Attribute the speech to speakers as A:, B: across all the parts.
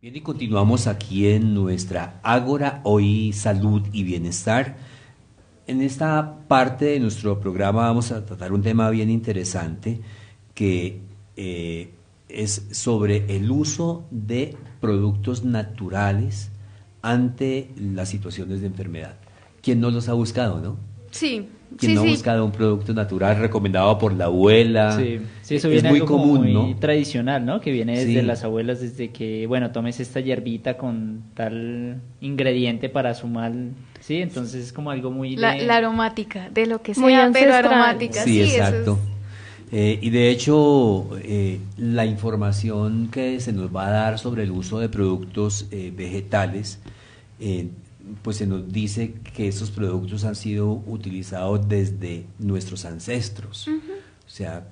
A: Bien, y continuamos aquí en nuestra Ágora, hoy salud y bienestar. En esta parte de nuestro programa vamos a tratar un tema bien interesante que es sobre el uso de productos naturales ante las situaciones de enfermedad. ¿Quién no los ha buscado, no?
B: Sí,
A: ¿Quién
B: sí,
A: no ha
B: sí.
A: buscado un producto natural recomendado por la abuela?
C: Sí, sí, eso
A: Es
C: viene
A: muy
C: algo como
A: común,
C: muy
A: ¿no?
C: tradicional, ¿no? Que viene desde
A: Sí.
C: las abuelas, desde que, bueno, tomes esta hierbita con tal ingrediente para su mal, sí, entonces es como algo muy
B: La
C: de...
B: aromática, de lo que
D: Muy
B: sea, pero
D: ancestral.
B: aromática,
A: Sí,
B: sí, eso es.
A: exacto. Y de hecho, la información que se nos va a dar sobre el uso de productos vegetales, eh, pues se nos dice que esos productos han sido utilizados desde nuestros ancestros. O sea,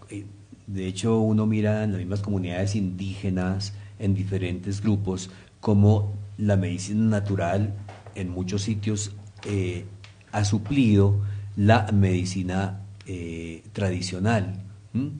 A: de hecho uno mira en las mismas comunidades indígenas, en diferentes grupos, como la medicina natural en muchos sitios ha suplido la medicina tradicional. ¿M?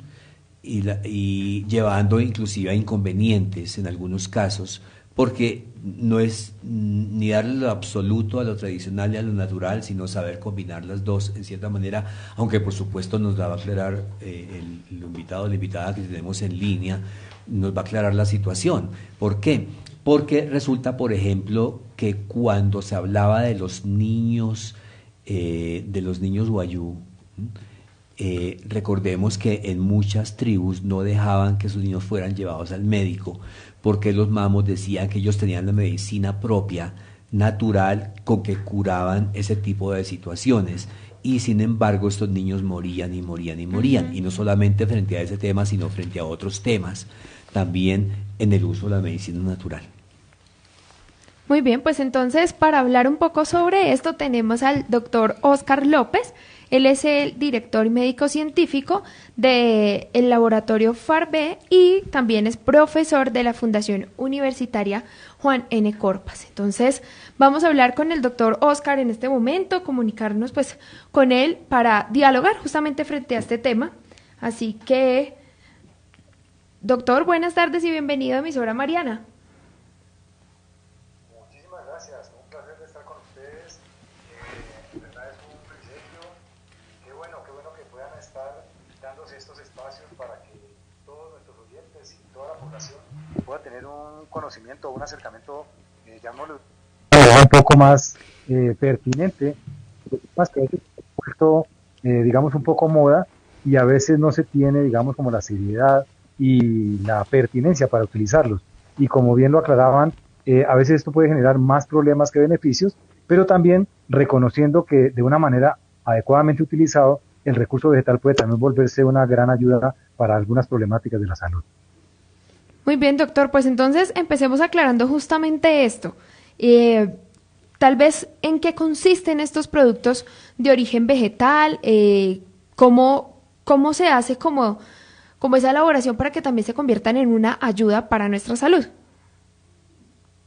A: Y llevando inclusive a inconvenientes en algunos casos, porque no es ni darle lo absoluto a lo tradicional y a lo natural, sino saber combinar las dos en cierta manera, aunque por supuesto nos la va a aclarar el invitado o la invitada que tenemos en línea, nos va a aclarar la situación. ¿Por qué? Porque resulta, por ejemplo, que cuando se hablaba de los niños guayú, recordemos que en muchas tribus no dejaban que sus niños fueran llevados al médico porque los mamos decían que ellos tenían la medicina propia, natural, con que curaban ese tipo de situaciones. Y sin embargo estos niños morían y morían y morían. Y no solamente frente a ese tema, sino frente a otros temas, también en el uso de la medicina natural.
D: Muy bien, pues entonces para hablar un poco sobre esto tenemos al doctor Óscar López. Él es el director y médico científico del laboratorio FARB y también es profesor de la Fundación Universitaria Juan N. Corpas. Entonces vamos a hablar con el doctor Óscar en este momento, comunicarnos pues con él para dialogar justamente frente a este tema. Así que, doctor, buenas tardes y bienvenido a emisora Mariana.
E: Muchísimas gracias, un placer de estar con ustedes. En verdad es un privilegio. Qué bueno que puedan estar dándose estos espacios para que todos nuestros oyentes y toda la población pueda tener un conocimiento, un acercamiento, llamémoslo, un poco más pertinente, más que a veces se ha vuelto, digamos, un poco moda y a veces no se tiene, digamos, como la seriedad y la pertinencia para utilizarlos. Y como bien lo aclaraban, a veces esto puede generar más problemas que beneficios, pero también reconociendo que de una manera adecuadamente utilizado, el recurso vegetal puede también volverse una gran ayuda para algunas problemáticas de la salud.
D: Muy bien, doctor, pues entonces empecemos aclarando justamente esto. Tal vez en qué consisten estos productos de origen vegetal, cómo se hace como esa elaboración para que también se conviertan en una ayuda para nuestra salud.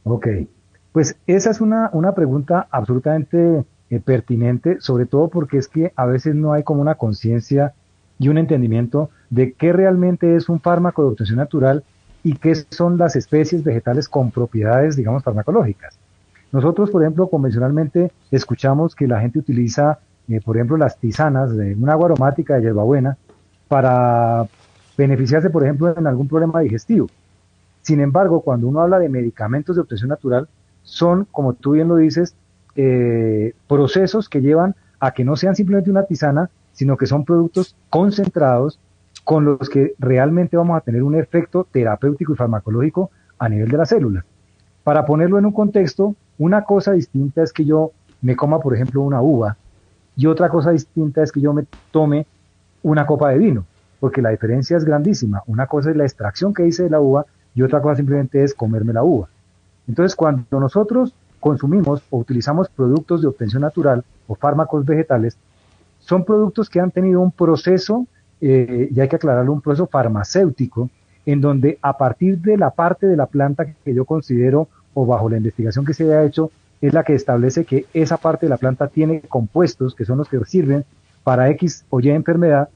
E: Ok, pues esa es una pregunta absolutamente pertinente, sobre todo porque es que a veces no hay como una conciencia y un entendimiento de qué realmente es un fármaco de obtención natural y qué son las especies vegetales con propiedades, digamos, farmacológicas. Nosotros, por ejemplo, convencionalmente escuchamos que la gente utiliza, por ejemplo, las tisanas de un agua aromática de hierbabuena para beneficiarse, por ejemplo, en algún problema digestivo. Sin embargo, cuando uno habla de medicamentos de obtención natural, son, como tú bien lo dices, procesos que llevan a que no sean simplemente una tisana, sino que son productos concentrados con los que realmente vamos a tener un efecto terapéutico y farmacológico a nivel de las células. Para ponerlo en un contexto, una cosa distinta es que yo me coma, por ejemplo, una uva, y otra cosa distinta es que yo me tome una copa de vino, porque la diferencia es grandísima. Una cosa es la extracción que hice de la uva y otra cosa simplemente es comerme la uva. Entonces, cuando nosotros consumimos o utilizamos productos de obtención natural o fármacos vegetales, son productos que han tenido un proceso, y hay que aclararlo, un proceso farmacéutico, en donde a partir de la parte de la planta que yo considero, o bajo la investigación que se haya hecho, es la que establece que esa parte de la planta tiene compuestos que son los que sirven para X o Y enfermedad.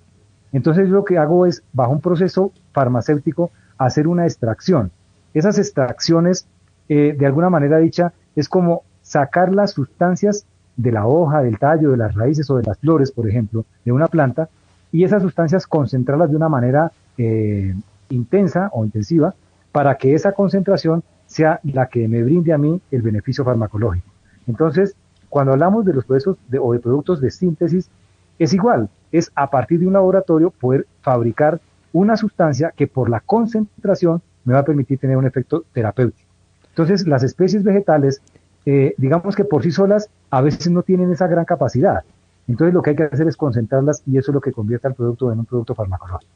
E: Entonces lo que hago es, bajo un proceso farmacéutico, hacer una extracción. Esas extracciones de alguna manera dicha, es como sacar las sustancias de la hoja, del tallo, de las raíces o de las flores, por ejemplo, de una planta, y esas sustancias concentrarlas de una manera intensa o intensiva para que esa concentración sea la que me brinde a mí el beneficio farmacológico. Entonces, cuando hablamos de los procesos o de productos de síntesis, es igual, es a partir de un laboratorio poder fabricar una sustancia que por la concentración me va a permitir tener un efecto terapéutico. Entonces, las especies vegetales, digamos que por sí solas, a veces no tienen esa gran capacidad. Entonces, lo que hay que hacer es concentrarlas y eso es lo que convierte al producto en un producto farmacológico.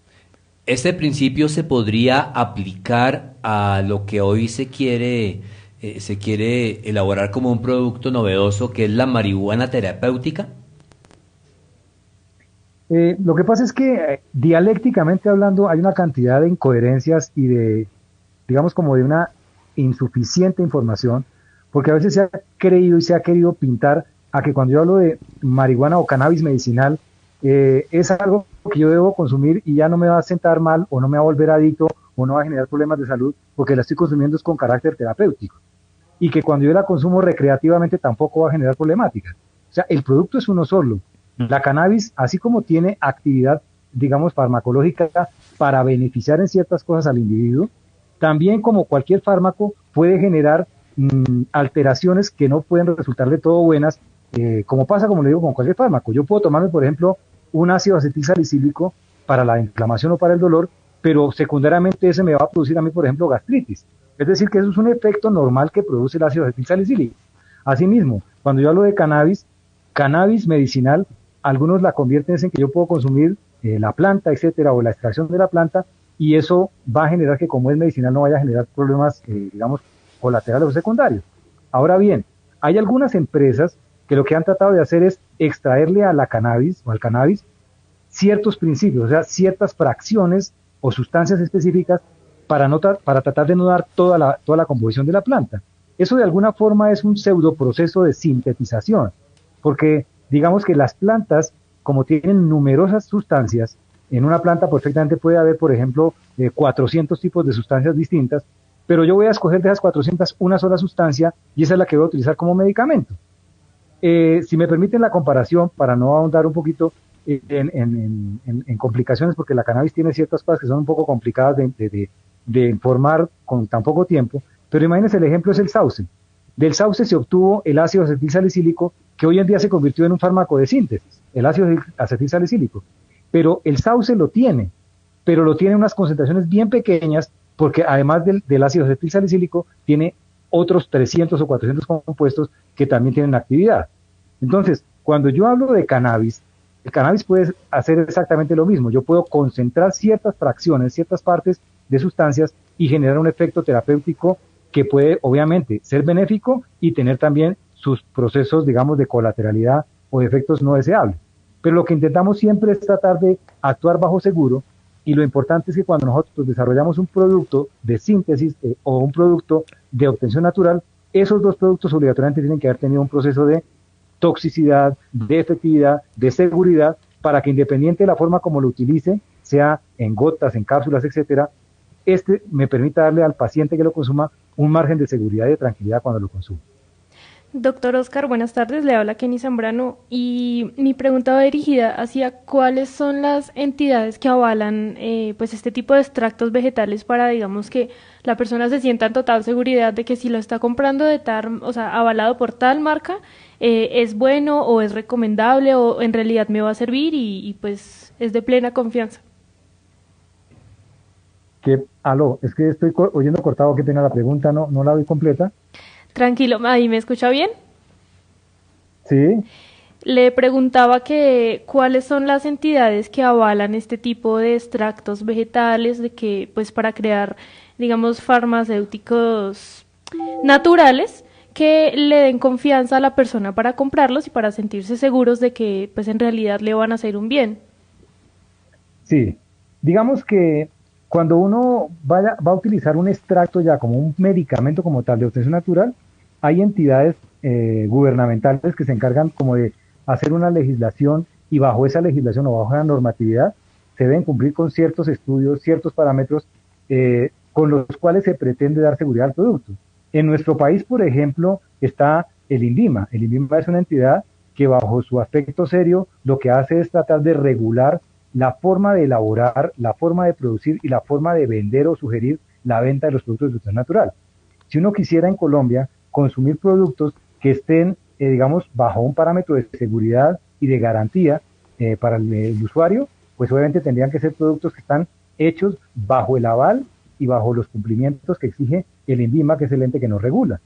A: Este principio se podría aplicar a lo que hoy se quiere elaborar como un producto novedoso, que es la marihuana terapéutica.
E: Lo que pasa es que dialécticamente hablando hay una cantidad de incoherencias y de, digamos, como de una insuficiente información, porque a veces se ha creído y se ha querido pintar a que cuando yo hablo de marihuana o cannabis medicinal, es algo que yo debo consumir y ya no me va a sentar mal o no me va a volver adicto o no va a generar problemas de salud porque la estoy consumiendo es con carácter terapéutico. Y que cuando yo la consumo recreativamente tampoco va a generar problemáticas. O sea, el producto es uno solo. La cannabis, así como tiene actividad, digamos, farmacológica para beneficiar en ciertas cosas al individuo, también como cualquier fármaco puede generar alteraciones que no pueden resultar de todo buenas, como pasa, como le digo, con cualquier fármaco. Yo puedo tomarme, por ejemplo, un ácido acetilsalicílico para la inflamación o para el dolor, pero secundariamente ese me va a producir a mí, por ejemplo, gastritis. Es decir, que eso es un efecto normal que produce el ácido acetilsalicílico. Asimismo, cuando yo hablo de cannabis, cannabis medicinal, algunos la convierten en que yo puedo consumir la planta, etcétera, o la extracción de la planta, y eso va a generar que como es medicinal no vaya a generar problemas, digamos, colaterales o secundarios. Ahora bien, hay algunas empresas que lo que han tratado de hacer es extraerle a la cannabis o al cannabis ciertos principios, o sea, ciertas fracciones o sustancias específicas para tratar de no dar toda la composición de la planta. Eso de alguna forma es un pseudo proceso de sintetización, porque digamos que las plantas, como tienen numerosas sustancias, en una planta perfectamente puede haber, por ejemplo, 400 tipos de sustancias distintas, pero yo voy a escoger de esas 400 una sola sustancia y esa es la que voy a utilizar como medicamento. Si me permiten la comparación, para no ahondar un poquito en complicaciones, porque la cannabis tiene ciertas cosas que son un poco complicadas de informar con tan poco tiempo, pero imagínense, el ejemplo es el sauce. Del sauce se obtuvo el ácido acetilsalicílico, que hoy en día se convirtió en un fármaco de síntesis, el ácido acetilsalicílico. Pero el sauce lo tiene, pero lo tiene en unas concentraciones bien pequeñas, porque además del ácido acetilsalicílico, tiene otros 300 o 400 compuestos que también tienen actividad. Entonces, cuando yo hablo de cannabis, el cannabis puede hacer exactamente lo mismo. Yo puedo concentrar ciertas fracciones, ciertas partes de sustancias y generar un efecto terapéutico que puede, obviamente, ser benéfico y tener también sus procesos, digamos, de colateralidad o de efectos no deseables. Pero lo que intentamos siempre es tratar de actuar bajo seguro, y lo importante es que cuando nosotros desarrollamos un producto de síntesis o un producto de obtención natural, esos dos productos obligatoriamente tienen que haber tenido un proceso de toxicidad, de efectividad, de seguridad, para que independiente de la forma como lo utilice, sea en gotas, en cápsulas, etcétera, me permita darle al paciente que lo consuma un margen de seguridad y de tranquilidad cuando lo consume.
B: Doctor Oscar, buenas tardes, le habla Kenny Zambrano y mi pregunta va dirigida hacia cuáles son las entidades que avalan pues este tipo de extractos vegetales para, digamos, que la persona se sienta en total seguridad de que si lo está comprando de tal, o sea, avalado por tal marca, es bueno o es recomendable o en realidad me va a servir y pues es de plena confianza.
E: Aló, es que estoy oyendo cortado, que tenga la pregunta, no la oí completa.
B: Tranquilo, ¿ahí me escucha bien?
E: Sí.
B: Le preguntaba que cuáles son las entidades que avalan este tipo de extractos vegetales, de que pues para crear, digamos, farmacéuticos naturales que le den confianza a la persona para comprarlos y para sentirse seguros de que pues en realidad le van a hacer un bien.
E: Sí, digamos que cuando uno va a utilizar un extracto ya como un medicamento como tal de obtención natural, hay entidades gubernamentales que se encargan como de hacer una legislación y bajo esa legislación o bajo la normatividad se deben cumplir con ciertos estudios, ciertos parámetros con los cuales se pretende dar seguridad al producto. En nuestro país, por ejemplo, está el INVIMA. El INVIMA es una entidad que bajo su aspecto serio lo que hace es tratar de regular la forma de elaborar, la forma de producir y la forma de vender o sugerir la venta de los productos de nutrición natural. Si uno quisiera en Colombia consumir productos que estén, digamos, bajo un parámetro de seguridad y de garantía para el usuario, pues obviamente tendrían que ser productos que están hechos bajo el aval y bajo los cumplimientos que exige el INVIMA, que es el ente que nos regula.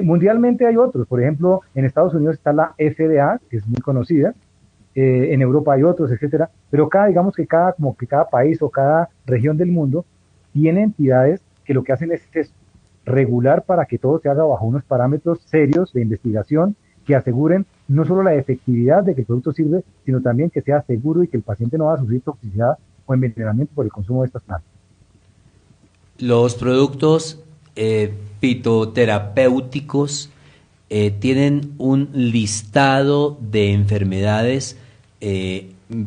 E: Mundialmente hay otros, por ejemplo, en Estados Unidos está la FDA, que es muy conocida, en Europa hay otros, etcétera, pero digamos que cada país o cada región del mundo tiene entidades que lo que hacen es regular para que todo se haga bajo unos parámetros serios de investigación que aseguren no solo la efectividad de que el producto sirve, sino también que sea seguro y que el paciente no va a sufrir toxicidad o envenenamiento por el consumo de estas plantas.
A: Los productos fitoterapéuticos tienen un listado de enfermedades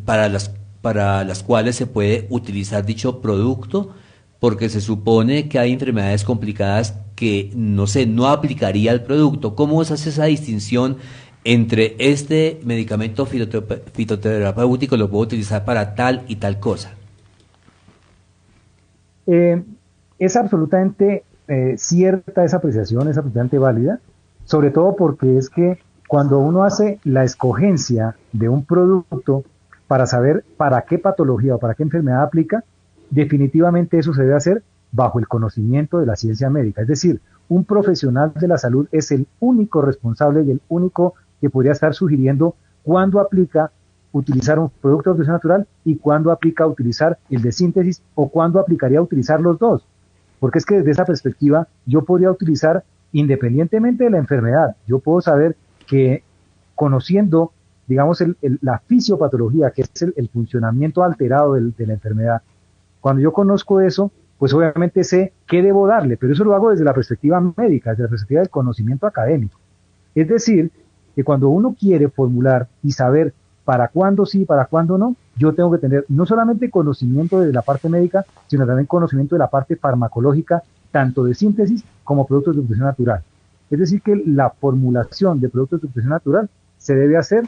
A: para las cuales se puede utilizar dicho producto, porque se supone que hay enfermedades complicadas que, no aplicaría el producto. ¿Cómo se hace esa distinción entre este medicamento fitoterapéutico lo puedo utilizar para tal y tal cosa?
E: Es absolutamente cierta esa apreciación, es absolutamente válida, sobre todo porque es que cuando uno hace la escogencia de un producto para saber para qué patología o para qué enfermedad aplica, definitivamente eso se debe hacer bajo el conocimiento de la ciencia médica. Es decir, un profesional de la salud es el único responsable y el único que podría estar sugiriendo cuándo aplica utilizar un producto de nutrición natural y cuándo aplica utilizar el de síntesis o cuándo aplicaría utilizar los dos. Porque es que desde esa perspectiva yo podría utilizar, independientemente de la enfermedad, yo puedo saber que conociendo, digamos, la fisiopatología, que es el funcionamiento alterado de la enfermedad, cuando yo conozco eso, pues obviamente sé qué debo darle, pero eso lo hago desde la perspectiva médica, desde la perspectiva del conocimiento académico. Es decir, que cuando uno quiere formular y saber para cuándo sí, para cuándo no, yo tengo que tener no solamente conocimiento de la parte médica, sino también conocimiento de la parte farmacológica, tanto de síntesis como productos de nutrición natural. Es decir, que la formulación de productos de nutrición natural se debe hacer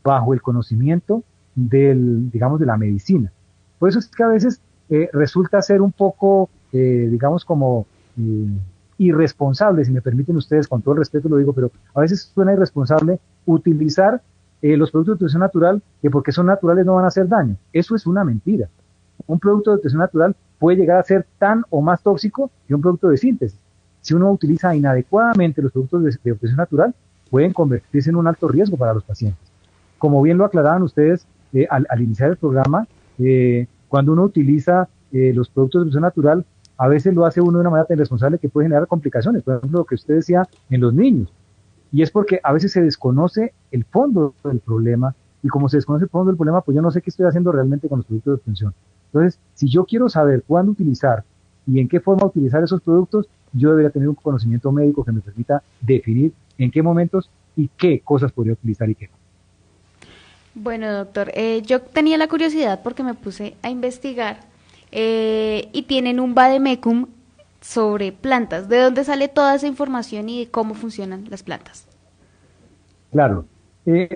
E: bajo el conocimiento digamos, de la medicina. Por eso es que a veces resulta ser un poco, digamos, como irresponsable, si me permiten ustedes, con todo el respeto lo digo, pero a veces suena irresponsable utilizar los productos de nutrición natural que porque son naturales no van a hacer daño. Eso es una mentira. Un producto de nutrición natural puede llegar a ser tan o más tóxico que un producto de síntesis. Si uno utiliza inadecuadamente los productos de nutrición natural, pueden convertirse en un alto riesgo para los pacientes. Como bien lo aclaraban ustedes al iniciar el programa, cuando uno utiliza los productos de nutrición natural, a veces lo hace uno de una manera tan irresponsable que puede generar complicaciones. Por ejemplo, lo que usted decía en los niños. Y es porque a veces se desconoce el fondo del problema, y como se desconoce el fondo del problema, pues yo no sé qué estoy haciendo realmente con los productos de obtención. Entonces, si yo quiero saber cuándo utilizar y en qué forma utilizar esos productos, yo debería tener un conocimiento médico que me permita definir en qué momentos y qué cosas podría utilizar y qué no.
F: Bueno, doctor, yo tenía la curiosidad porque me puse a investigar y tienen un vademecum sobre plantas. ¿De dónde sale toda esa información y de cómo funcionan las plantas?
E: Claro.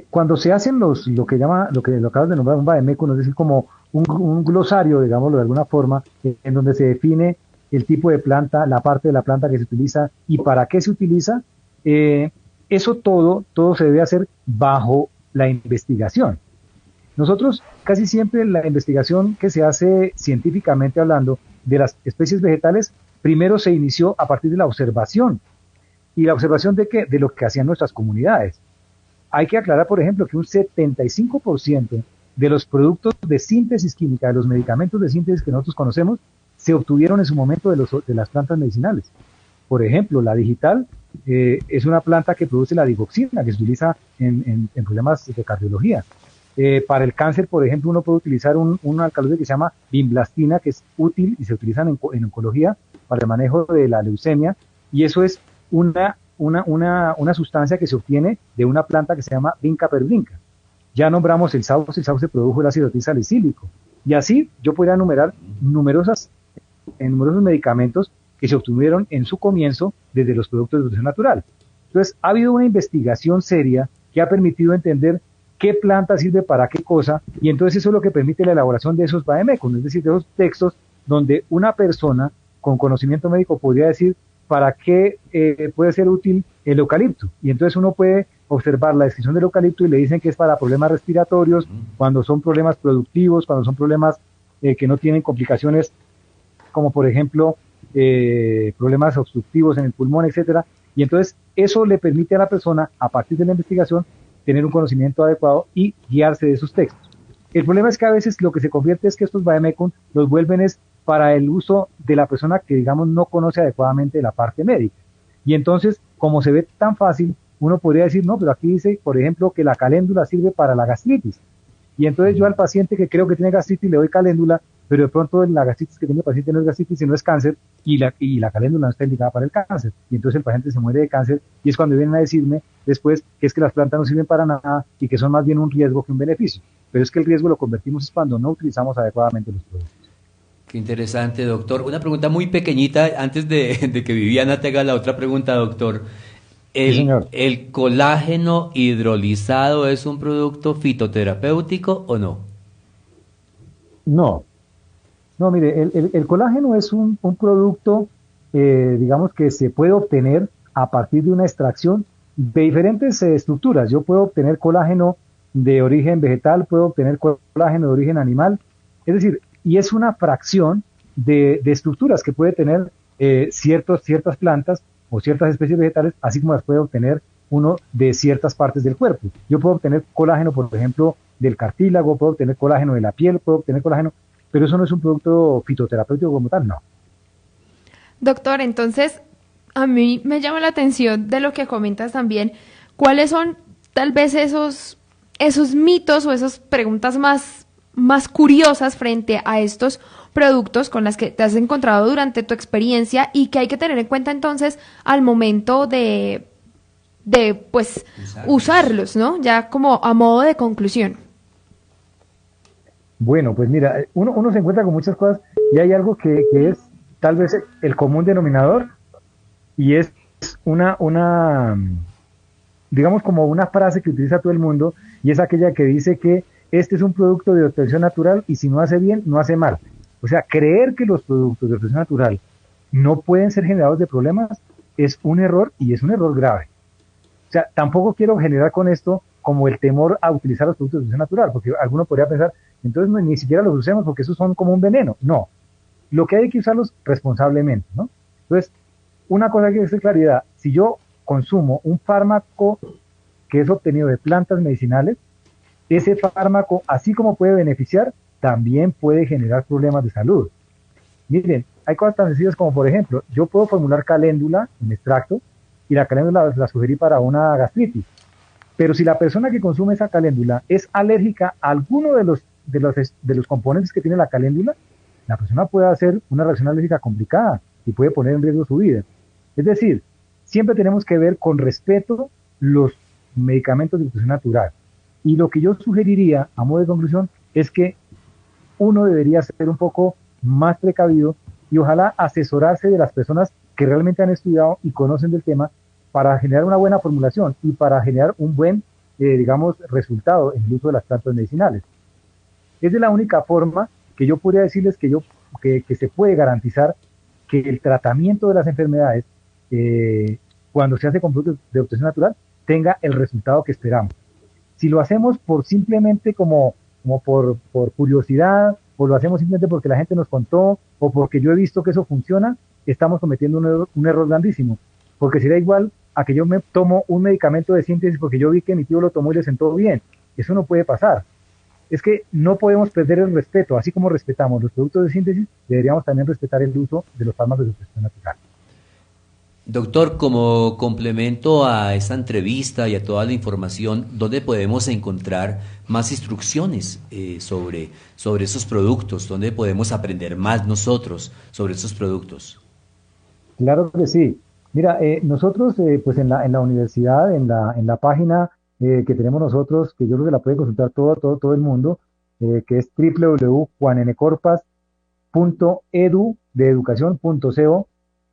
E: Cuando se hacen lo que lo acabas de nombrar, un vademecum, es decir, como un glosario, digámoslo de alguna forma, en donde se define el tipo de planta, la parte de la planta que se utiliza y para qué se utiliza, eso todo se debe hacer bajo la investigación. Nosotros casi siempre la investigación que se hace científicamente hablando de las especies vegetales, primero se inició a partir de la observación. ¿Y la observación de qué? De lo que hacían nuestras comunidades. Hay que aclarar, por ejemplo, que un 75% de los productos de síntesis química, de los medicamentos de síntesis que nosotros conocemos, se obtuvieron en su momento de las plantas medicinales. Por ejemplo, la digital es una planta que produce la digoxina, que se utiliza en problemas de cardiología. Para el cáncer, por ejemplo, uno puede utilizar un alcaloide que se llama vinblastina, que es útil y se utiliza en oncología para el manejo de la leucemia, y eso es una sustancia que se obtiene de una planta que se llama Vinca perbrinca. Ya nombramos el sauce produjo el ácido tisalicílico, y así yo podría enumerar numerosos medicamentos que se obtuvieron en su comienzo desde los productos de nutrición natural. Entonces, ha habido una investigación seria que ha permitido entender qué planta sirve para qué cosa, y entonces eso es lo que permite la elaboración de esos vademecum, es decir, de esos textos donde una persona con conocimiento médico podría decir para qué puede ser útil el eucalipto. Y entonces uno puede observar la descripción del eucalipto y le dicen que es para problemas respiratorios, cuando son problemas productivos, cuando son problemas que no tienen complicaciones, como por ejemplo problemas obstructivos en el pulmón, etcétera. Y entonces eso le permite a la persona, a partir de la investigación, tener un conocimiento adecuado y guiarse de sus textos. El problema es que a veces lo que se convierte es que estos vademecum los vuelven es para el uso de la persona que, digamos, no conoce adecuadamente la parte médica. Y entonces, como se ve tan fácil, uno podría decir, no, pero aquí dice, por ejemplo, que la caléndula sirve para la gastritis. Y entonces yo al paciente que creo que tiene gastritis le doy caléndula, pero de pronto la gastritis que tiene el paciente no es gastritis, sino es cáncer, y la caléndula no está indicada para el cáncer. Y entonces el paciente se muere de cáncer, y es cuando vienen a decirme después que es que las plantas no sirven para nada y que son más bien un riesgo que un beneficio. Pero es que el riesgo lo convertimos cuando no utilizamos adecuadamente los productos.
A: Qué interesante, doctor. Una pregunta muy pequeñita antes de que Viviana tenga la otra pregunta, doctor.
E: Sí, señor.
A: ¿El colágeno hidrolizado es un producto fitoterapéutico o no?
E: No, no, mire, el colágeno es un producto, digamos, que se puede obtener a partir de una extracción de diferentes estructuras. Yo puedo obtener colágeno de origen vegetal, puedo obtener colágeno de origen animal, es decir, y es una fracción de estructuras que puede tener ciertas plantas o ciertas especies vegetales, así como las puede obtener uno de ciertas partes del cuerpo. Yo puedo obtener colágeno, por ejemplo, del cartílago, puedo obtener colágeno de la piel, puedo obtener colágeno, pero eso no es un producto fitoterapéutico como tal, no.
D: Doctor, entonces, a mí me llama la atención de lo que comentas también, ¿cuáles son tal vez esos mitos o esas preguntas más curiosas frente a estos productos con las que te has encontrado durante tu experiencia y que hay que tener en cuenta entonces al momento de pues usarlos, ¿no? Ya como a modo de conclusión.
E: Bueno, pues mira, uno se encuentra con muchas cosas y hay algo que es tal vez el común denominador y es digamos como una frase que utiliza todo el mundo y es aquella que dice que este es un producto de obtención natural y si no hace bien, no hace mal. O sea, creer que los productos de obtención natural no pueden ser generados de problemas es un error y es un error grave. O sea, tampoco quiero generar con esto como el temor a utilizar los productos de obtención natural, porque alguno podría pensar, entonces ni siquiera los usemos porque esos son como un veneno. No, lo que hay que usarlos responsablemente, ¿no? Entonces, una cosa que es de claridad, si yo consumo un fármaco que es obtenido de plantas medicinales, ese fármaco, así como puede beneficiar, también puede generar problemas de salud. Miren, hay cosas tan sencillas como, por ejemplo, yo puedo formular caléndula en extracto y la caléndula la sugerí para una gastritis. Pero si la persona que consume esa caléndula es alérgica a alguno de los componentes que tiene la caléndula, la persona puede hacer una reacción alérgica complicada y puede poner en riesgo su vida. Es decir, siempre tenemos que ver con respeto los medicamentos de nutrición natural. Y lo que yo sugeriría, a modo de conclusión, es que uno debería ser un poco más precavido y ojalá asesorarse de las personas que realmente han estudiado y conocen del tema para generar una buena formulación y para generar un buen, digamos, resultado en el uso de las plantas medicinales. Es de la única forma que yo podría decirles que se puede garantizar que el tratamiento de las enfermedades, cuando se hace con productos de obtención natural, tenga el resultado que esperamos. Si lo hacemos por simplemente como por curiosidad, o lo hacemos simplemente porque la gente nos contó, o porque yo he visto que eso funciona, estamos cometiendo un error grandísimo. Porque sería igual a que yo me tomo un medicamento de síntesis porque yo vi que mi tío lo tomó y le sentó bien. Eso no puede pasar. Es que no podemos perder el respeto. Así como respetamos los productos de síntesis, deberíamos también respetar el uso de los fármacos de obtención natural.
A: Doctor, como complemento a esta entrevista y a toda la información, ¿dónde podemos encontrar más instrucciones sobre esos productos? ¿Dónde podemos aprender más nosotros sobre esos productos?
E: Claro que sí. Mira, nosotros pues en la universidad, en la página que tenemos nosotros, que yo creo que la puede consultar todo el mundo, que es www.juanncorpas.edu de educación.co.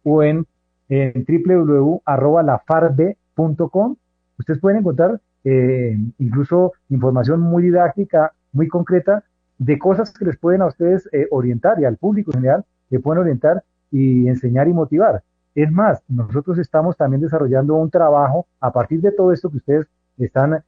E: o en www.lafarbe.com. Ustedes pueden encontrar incluso información muy didáctica, muy concreta, de cosas que les pueden a ustedes orientar, y al público en general le pueden orientar y enseñar y motivar. Es más, nosotros estamos también desarrollando un trabajo a partir de todo esto que ustedes están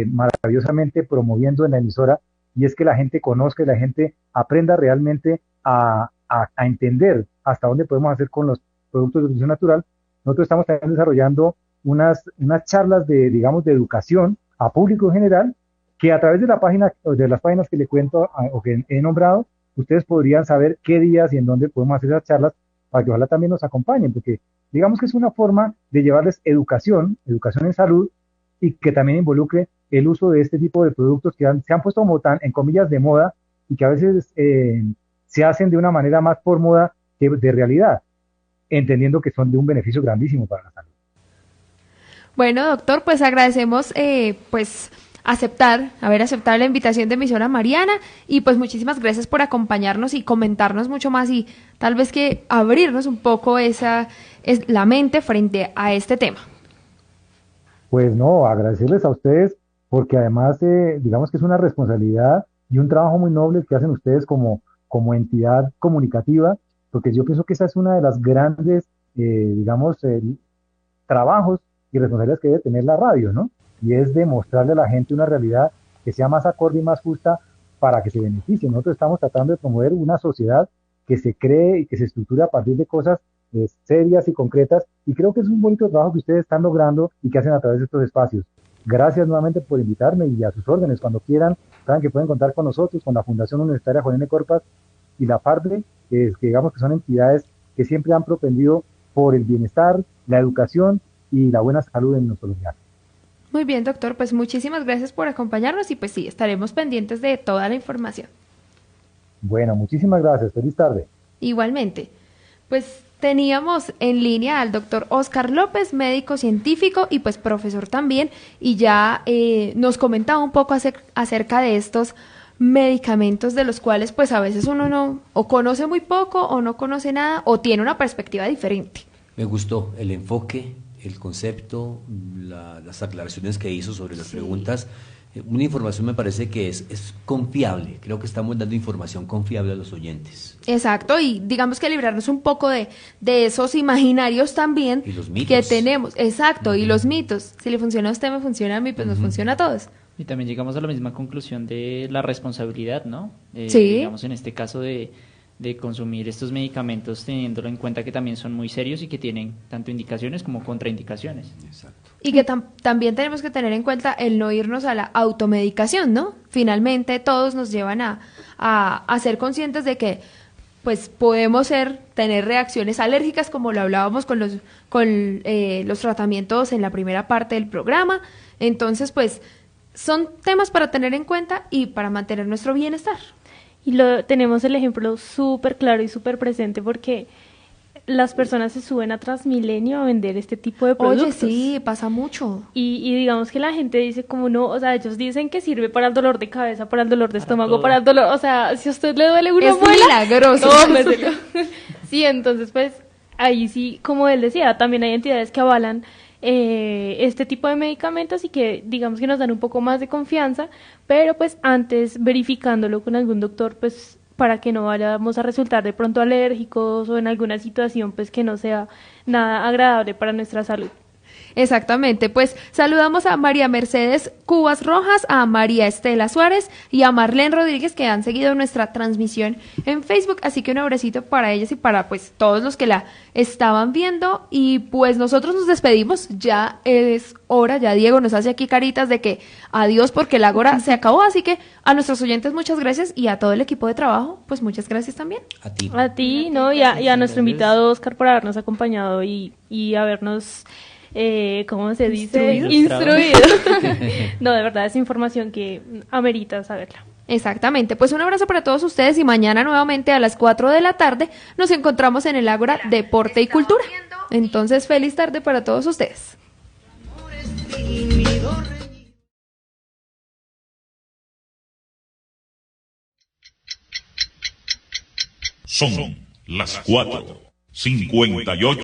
E: maravillosamente promoviendo en la emisora, y es que la gente conozca y la gente aprenda realmente a entender hasta dónde podemos hacer con los productos de nutrición natural. Nosotros estamos también desarrollando unas charlas digamos, de educación a público en general, que a través de la página, de las páginas que le cuento o que he nombrado, ustedes podrían saber qué días y en dónde podemos hacer esas charlas, para que ojalá también nos acompañen, porque digamos que es una forma de llevarles educación en salud, y que también involucre el uso de este tipo de productos que se han puesto como tan, en comillas, de moda, y que a veces se hacen de una manera más por moda que de realidad, entendiendo que son de un beneficio grandísimo para la salud.
D: Bueno, doctor, pues agradecemos haber aceptado la invitación de emisora Mariana, y pues muchísimas gracias por acompañarnos y comentarnos mucho más, y tal vez que abrirnos un poco la mente frente a este tema.
E: Pues no, agradecerles a ustedes, porque además digamos que es una responsabilidad y un trabajo muy noble que hacen ustedes como entidad comunicativa, porque yo pienso que esa es una de las grandes, trabajos y responsabilidades que debe tener la radio, ¿no? Y es demostrarle a la gente una realidad que sea más acorde y más justa para que se beneficie. Nosotros estamos tratando de promover una sociedad que se cree y que se estructura a partir de cosas serias y concretas, y creo que es un bonito trabajo que ustedes están logrando y que hacen a través de estos espacios. Gracias nuevamente por invitarme, y a sus órdenes cuando quieran. Saben que pueden contar con nosotros, con la Fundación Universitaria Juan N. Corpas y la FARDE, que digamos que son entidades que siempre han propendido por el bienestar, la educación y la buena salud en los colombianos.
D: Muy bien, doctor, pues muchísimas gracias por acompañarnos, y pues sí, estaremos pendientes de toda la información.
E: Bueno, muchísimas gracias. Feliz tarde.
D: Igualmente. Pues teníamos en línea al doctor Óscar López, médico científico y pues profesor también, y ya nos comentaba un poco acerca de estos medicamentos, de los cuales pues a veces uno no, o conoce muy poco, o no conoce nada, o tiene una perspectiva diferente.
A: Me gustó el enfoque, el concepto, las aclaraciones que hizo sobre las preguntas. Una información me parece que es confiable. Creo que estamos dando información confiable a los oyentes.
D: Exacto, y digamos que librarnos un poco de esos imaginarios también
A: y los mitos
D: que tenemos. Exacto, y los mitos. Si le funciona a usted, me funciona a mí, pues nos funciona a todos.
C: Y también llegamos a la misma conclusión de la responsabilidad, ¿no?
D: Sí.
C: Digamos, en este caso de consumir estos medicamentos, teniéndolo en cuenta que también son muy serios y que tienen tanto indicaciones como contraindicaciones.
A: Exacto.
D: Y que también tenemos que tener en cuenta el no irnos a la automedicación, ¿no? Finalmente todos nos llevan a ser conscientes de que pues podemos tener reacciones alérgicas, como lo hablábamos con los tratamientos en la primera parte del programa. Entonces, pues son temas para tener en cuenta y para mantener nuestro bienestar.
B: Y tenemos el ejemplo súper claro y súper presente, porque las personas se suben a Transmilenio a vender este tipo de productos.
D: Oye, sí, pasa mucho.
B: Y digamos que la gente dice como no, o sea, ellos dicen que sirve para el dolor de cabeza, para el dolor de estómago, para el dolor, o sea, si a usted le duele una muela,
D: es milagroso.
B: Tómeselo. Sí, entonces pues ahí sí, como él decía, también hay entidades que avalan este tipo de medicamentos y que digamos que nos dan un poco más de confianza, pero pues antes verificándolo con algún doctor, pues para que no vayamos a resultar de pronto alérgicos o en alguna situación pues que no sea nada agradable para nuestra salud.
D: Exactamente, pues saludamos a María Mercedes Cubas Rojas, a María Estela Suárez y a Marlene Rodríguez, que han seguido nuestra transmisión en Facebook, así que un abracito para ellas y para pues todos los que la estaban viendo, y pues nosotros nos despedimos, ya es hora, ya Diego nos hace aquí caritas de que adiós porque la hora se acabó, así que a nuestros oyentes muchas gracias, y a todo el equipo de trabajo pues muchas gracias también.
A: A ti,
B: ¿no? Y a nuestro invitado Óscar por habernos acompañado y habernos ¿cómo se dice? Instruido. No, de verdad es información que amerita saberla.
D: Exactamente, pues un abrazo para todos ustedes, y mañana nuevamente a las 4 de la tarde nos encontramos en el Ágora Deporte y Cultura. Entonces, feliz tarde para todos ustedes.
G: Son las 4:58